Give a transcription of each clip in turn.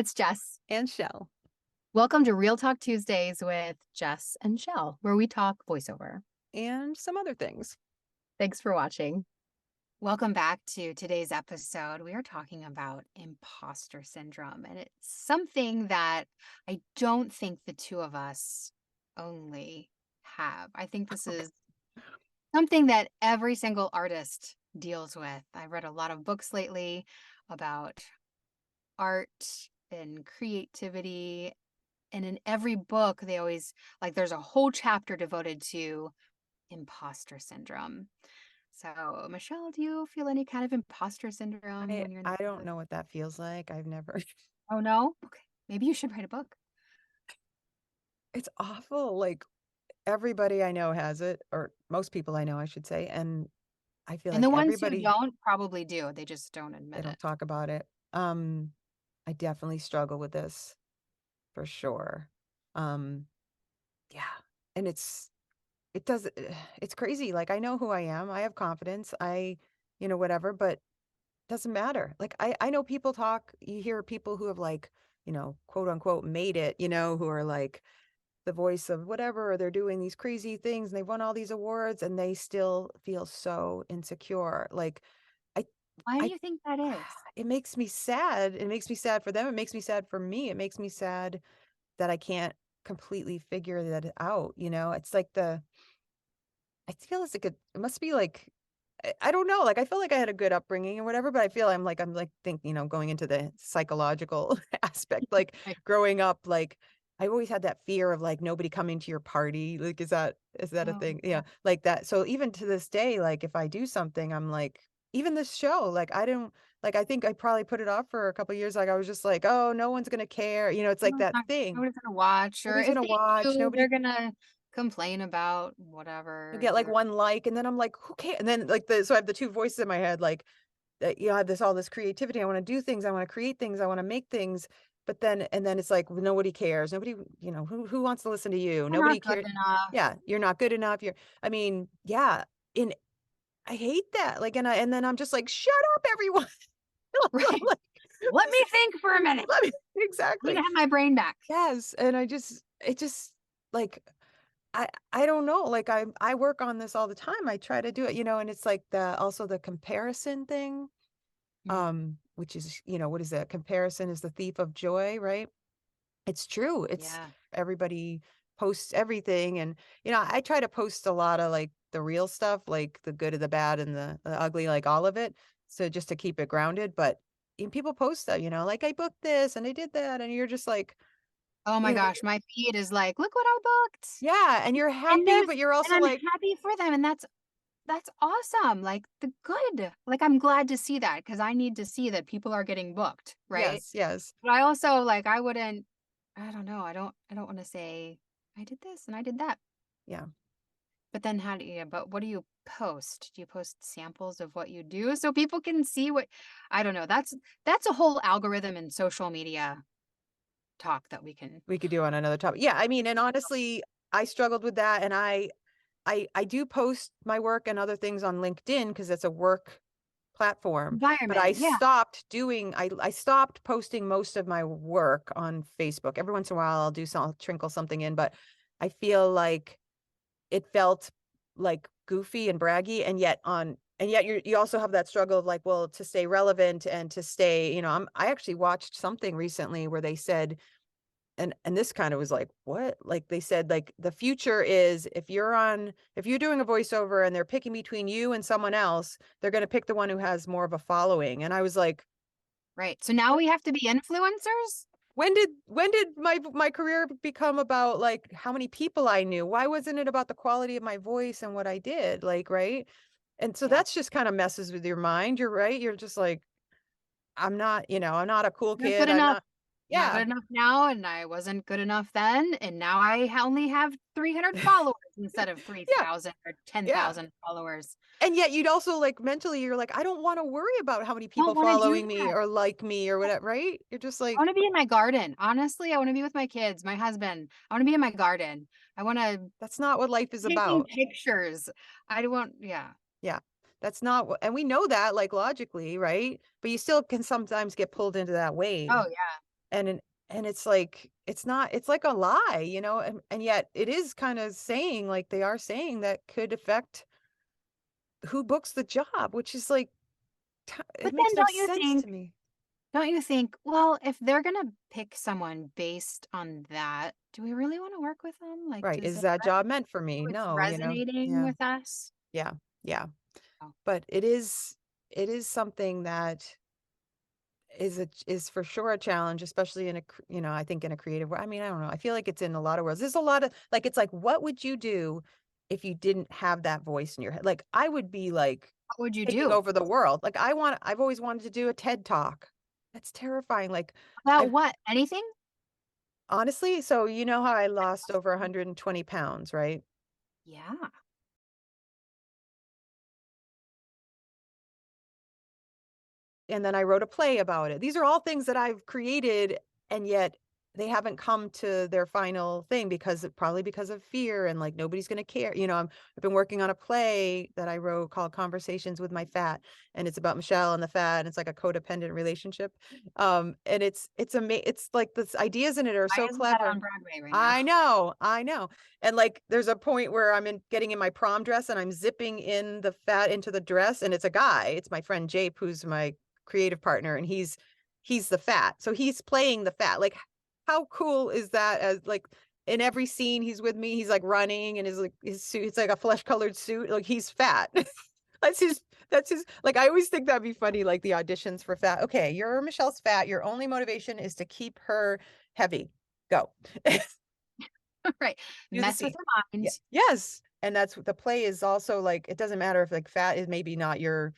it's Jess. And Shell. Welcome to Real Talk Tuesdays with Jess and Shell, where we talk voiceover. And some other things. Thanks for watching. Welcome back to today's episode. We are talking about imposter syndrome, and it's something that I don't think the two of us only have. I think this is something that every single artist deals with. I've read a lot of books lately about art and creativity. And in every book, they always there's a whole chapter devoted to imposter syndrome. So, Michelle, do you feel any kind of imposter syndrome when you're in I the don't field? know what that feels like. I've never. Oh, no? Okay. Maybe you should write a book. It's awful. Like everybody I know has it, or most people I know, I should say. And I feel And the like ones who everybody, don't probably do. They just don't they admit don't it. talk about it. I definitely struggle with this for sure. Um, yeah. And it does, it's crazy. Like I know who I am. I have confidence. Whatever, but doesn't matter. Like I know people talk, you hear people who have like, quote unquote made it, who are like the voice of whatever, or they're doing these crazy things and they've won all these awards and they still feel so insecure. Like I Why do I you think that is? it makes me sad. It makes me sad for them. It makes me sad for me. It makes me sad that I can't completely figure that out. It's like I feel it's like it must be like I don't know. Like I feel like I had a good upbringing and whatever, but I feel I'm thinking, going into the psychological aspect, like Like, growing up, like I always had that fear of like nobody coming to your party. Like, is that a oh, thing? yeah. Yeah. Like that. So even to this day, like if I do something, I'm like, even this show, like I don't like I think I probably put it off for a couple of years. Like I was just like, oh, no one's gonna care. It's like No, it's that not, thing. nobody's gonna watch, or Nobody's if gonna they watch. do, they're Nobody gonna complain about You'll whatever. get like one like, and then I'm like, who cares? And then like so I have the two voices in my head, like I have all this creativity. I want to do things. I want to create things. I want to make things. But then it's like nobody cares. Nobody, who wants to listen to you? They're Nobody not good cares. enough. Yeah, you're not good enough. Yeah. And I hate that. Like, and then I'm just like, shut up, everyone. Right. Like, Let me just think for a minute. let me I need exactly. to have my brain back. Yes. And it just like I don't know. Like I work on this all the time. I try to do it, and it's like the comparison thing, Mm, which is, what is that? Comparison is the thief of joy, right? It's true. It's yeah. everybody posts everything. And, I try to post a lot of like the real stuff, like the good and the bad and the ugly, like all of it. So just to keep it grounded. But people post that, like I booked this and I did that. And you're just like, Oh my you know, gosh, my feed is like, look what I booked. yeah. And you're And happy, but you're also I'm like, happy for them. And that's awesome. Like the good. Like I'm glad to see that because I need to see that people are getting booked, right? yes, yes. But I also like I wouldn't, I don't know. I don't want to say I did this and I did that. Yeah. But then but what do you post? Do you post samples of what you do so people can see what I don't know. That's a whole algorithm in social media talk that we can. We could do on another topic. Yeah, I mean, and honestly, I struggled with that, and I do post my work and other things on LinkedIn because it's a work platform. But Environment, yeah. I stopped posting most of my work on Facebook. Every once in a while, I'll trinkle something in, but I feel like it felt like goofy and braggy, and yet you also have that struggle of like, well, to stay relevant and to stay, I actually watched something recently where they said and this kind of was like, what? Like they said, like the future is if you're doing a voiceover and they're picking between you and someone else, they're going to pick the one who has more of a following. And I was like, Right. So now we have to be influencers? when did my career become about like how many people I knew? Why wasn't it about the quality of my voice and what I did? Like, right? And so Yeah. that's just kind of messes with your mind. You're right. You're just like, I'm not a cool Not kid. good I'm enough. not. Not good Yeah. enough now, and I wasn't good enough then, and now I only have 300 followers instead of Yeah. 3,000 or Yeah. 10,000 followers. And yet you'd also like mentally, you're like, I don't want to worry about how many Don't people want to do following me that. or like me or whatever, right? You're just I want like, to be in my garden. Honestly, I want to be with my kids, my husband. I want to be in my garden. I want to that's not what life is taking about. pictures. I don't want, yeah. Yeah. That's not and we know that like logically, right? But you still can sometimes get pulled into that Oh, wave. yeah. And and it's like, it's not, it's like a lie, and yet it is kind of saying, like, they are saying that could affect who books the job, which is like, it But makes then no sense to me. don't you think, well, if they're gonna pick someone based on that, do we really wanna work with them? Like, Right. does Is it that res job meant for me? it's No, resonating Yeah. with us? Yeah. Yeah. Oh, But it is something that is for sure a challenge, especially in I think in a creative way. I mean, I don't know. I feel like it's in a lot of worlds. There's a lot of like, it's like, what would you do if you didn't have that voice in your head? Like, I would be like what would you taking do? over the world. Like, I've always wanted to do a TED talk. That's terrifying. Like, About I what? Anything? honestly, so you know how I lost over 120 pounds, right? Yeah, And then I wrote a play about it. These are all things that I've created, and yet they haven't come to their final thing probably because of fear and like nobody's going to care. I've been working on a play that I wrote called Conversations with My Fat, and it's about Michelle and the fat, and it's like a codependent relationship. And it's like the ideas in it are why so isn't that clever. on Broadway right now? I know, I know. And like there's a point where getting in my prom dress and I'm zipping in the fat into the dress, and it's a guy. It's my friend Jape, who's my creative partner, and he's the fat. So he's playing the fat. Like, how cool is that? As like in every scene he's with me, he's like running and his suit, it's like a flesh colored suit. Like, he's fat. That's his like, I always think that'd be funny, like the auditions for fat. Okay, you're Michelle's fat. Your only motivation is to keep her heavy. Go. Right. Do the Mess with scene. their Yeah. minds. Yes. And that's what the play is also like. It doesn't matter if like fat is maybe not your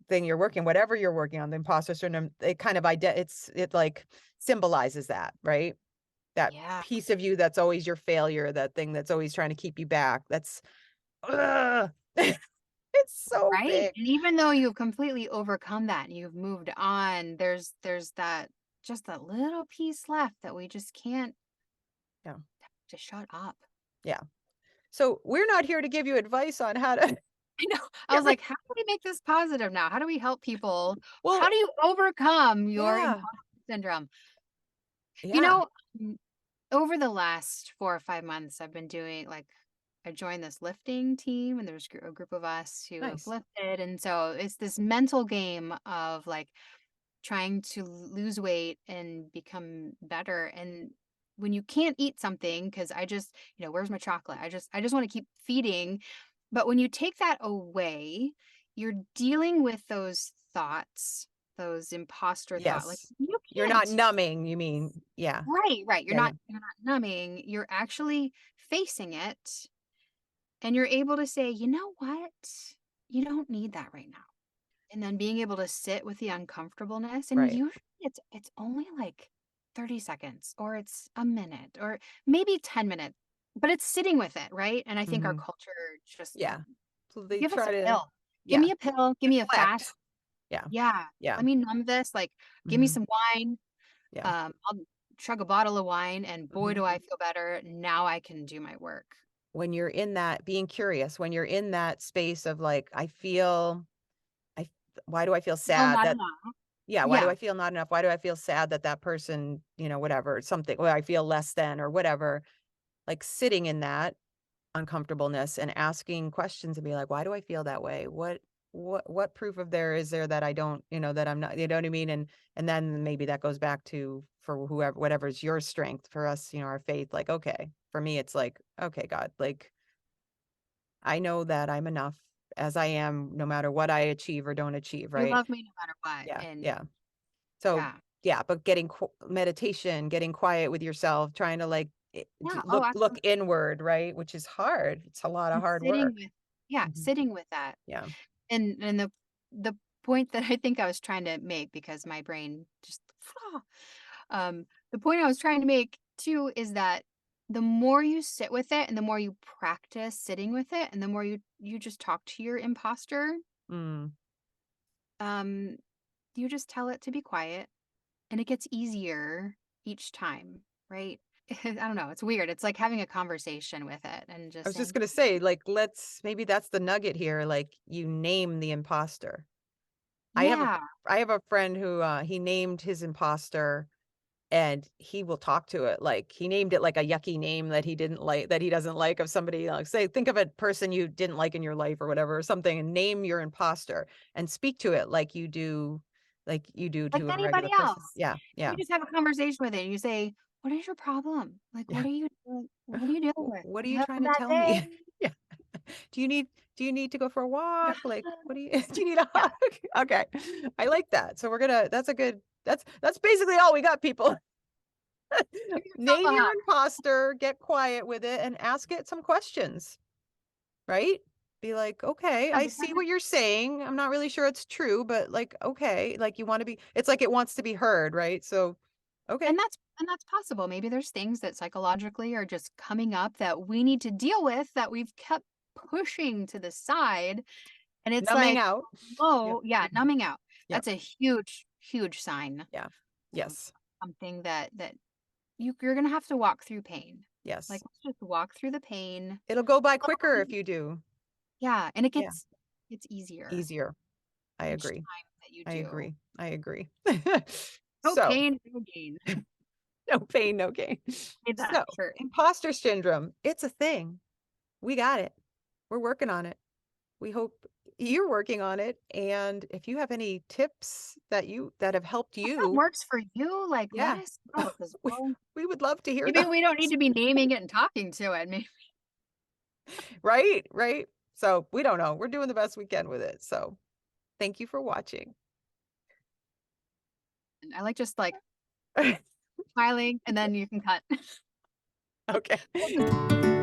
thing you're working, whatever you're working on, the imposter syndrome, it kind of it like symbolizes that, right? That Yeah, piece of you that's always your failure, that thing that's always trying to keep you back. That's ugh. It's so right? big. And even though you've completely overcome that and you've moved on, there's that just that little piece left that we just can't Yeah. just shut up. Yeah. So we're not here to give you advice on how to I know. I get was rid. like, how do we make this positive now? How do we help people? How Well, do you overcome your yeah. imposter syndrome? You Yeah. know, mm, over the last 4 or 5 months, I've been doing like I joined this lifting team and there's a group of us who have Nice. lifted. And so it's this mental game of like trying to lose weight and become better. And when you can't eat something, because I just, where's my chocolate? I just want to keep feeding. But when you take that away, you're dealing with those thoughts, those imposter thought. Like Yes. you You're not can't. numbing, you mean. Yeah. Right, right. You're Yeah, yeah. not numbing. You're actually facing it and you're able to say, "You know what? You don't need that right now." And then being able to sit with the uncomfortableness, and Right. usually it's only like 30 seconds or it's a minute or maybe 10 minutes, but it's sitting with it, right? And I think our Mhm. culture just Yeah. So they give us a try to, pill. Give yeah, me a pill, give me a deflect. fast, Yeah. yeah, Yeah. let me numb this, like, give me Mhm. some wine, Yeah. I'll chug a bottle of wine, and boy, Mhm. do I feel better. Now I can do my work. When you're in that being curious, when you're in that space of like, I why do I feel Still sad not that enough. yeah, why do Yeah, I feel not enough? Why do I feel sad that that person, whatever, something, or I feel less than or whatever, like sitting in that uncomfortableness and asking questions and be like, "Why do I feel that way? What proof of there is there that I don't, that I'm not, you know what I mean?" And then maybe that goes back to for whoever whatever's your strength. For us, our faith, like, okay. For me, it's like, okay, God, like, I know that I'm enough as I am no matter what I achieve or don't achieve, you right? love me no matter what, Yeah, and yeah. So, yeah. yeah, but meditation, getting quiet with yourself, trying to like Yeah, oh, look absolutely. inward, right? Which is hard. It's a lot of And hard work. Mhm. sitting with that. Yeah. And the point that I think I was trying to make because my brain just the point I was trying to make too is that the more you sit with it and the more you practice sitting with it and the more you just talk to your imposter, Mm. um, you just tell it to be quiet and it gets easier each time, right? I don't know, it's weird. It's like having a conversation with it and I just was just saying, gonna say, like, maybe that's the nugget here, like, you name the imposter. I have a "Yeah, I have a friend who, he named his imposter, and he will talk to it like he named it like a yucky name that he didn't like that he doesn't like of somebody, like, say, think of a person you didn't like in your life or whatever, or something, and name your imposter and speak to it like you do Like to a anybody regular person. else. Yeah, You yeah, just have a conversation with it, and you say, "What is your problem? Like, yeah. what are you dealing with? What are Are you you having trying a to bad tell day? me? Yeah. Do you need to go for a Need a walk? Like, hug?" what do you do you need a Yeah, hug? Okay. I like that. So we're gonna that's a good that's basically all we got, people. give yourself Name a your hug. imposter, get quiet with it, and ask it some questions, right? Be like, okay, Yeah, I but see then what you're saying. I'm not really sure it's true, but like, okay, like you want to be, it's like it wants to be heard, right? So, okay, and that's possible. Maybe there's things that psychologically are just coming up that we need to deal with that we've kept pushing to the side, and it's numbing like, out. Yep. "Oh, yeah, Mhm. numbing out." Yep. That's a huge, huge sign Yeah. of Yes. something that you're gonna have to walk through pain. Like, Yes. let's just walk through the pain It'll go by quicker if slowly. you do. Yeah, and Yeah. it's easier Easier. I each agree. time that you I do. agree. I agree. No So, pain, no gain. no pain, no gain. Made that So, shirt. imposter syndrome, it's a thing. We got it. We're working on it. We hope you're working on it. And if you have any tips that have helped If that you, works for you, like, let yeah, us know because we, we would love to hear maybe those. we don't need to be naming it and talking to it. Maybe Right? Right? So, we don't know. We're doing the best we can with it. So, thank you for watching. I like just, like, smiling and then you can cut. Okay. We'll just